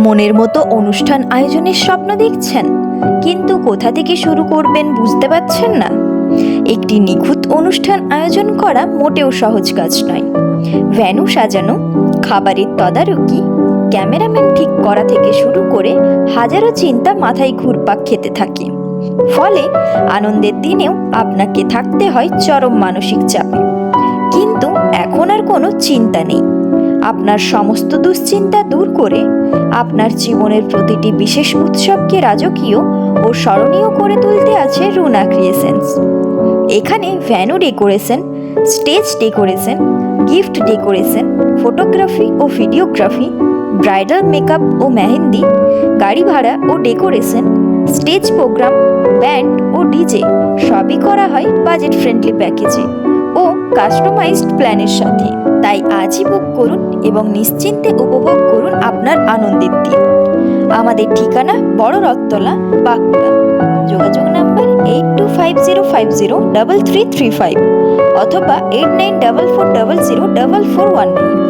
মনের মতো অনুষ্ঠান আয়োজনের স্বপ্ন দেখছেন, কিন্তু কোথা থেকে শুরু করবেন বুঝতে পারছেন না? একটি নিখুঁত অনুষ্ঠান আয়োজন করা মোটেও সহজ কাজ নয়। ভেন্যু সাজানো, খাবারের তদারকি, ক্যামেরাম্যান ঠিক করা থেকে শুরু করে হাজারো চিন্তা মাথায় ঘুরপাক খেতে থাকে। ফলে আনন্দের দিনেও আপনাকে থাকতে হয় চরম মানসিক চাপে। কিন্তু এখন আর কোনো চিন্তা নেই। আপনার সমস্ত দুশ্চিন্তা দূর করে আপনার জীবনের প্রতিটি বিশেষ উৎসবকে রাজকীয় ও স্মরণীয় করে তুলতে আছে রুনা ক্রিয়েশনস। এখানে venue decoration, stage decoration, gift decoration, photography ও ভিডিওগ্রাফি, ব্রাইডাল মেকআপ ও মেহেন্দি, গাড়ি ভাড়া ও ডেকোরেশন, স্টেজ প্রোগ্রাম, ব্যান্ড ও ডিজে সবই করা হয় বাজেট ফ্রেন্ডলি প্যাকেজে ও কাস্টমাইজড প্ল্যানের সাথে। তাই আজই বুক করুন এবং নিশ্চিন্তে উপভোগ করুন আপনার আনন্দের দিন। আমাদের ঠিকানা বড় রথতলা, বাঁকুড়া। যোগাযোগ নাম্বার 8250503335 অথবা 8944004419।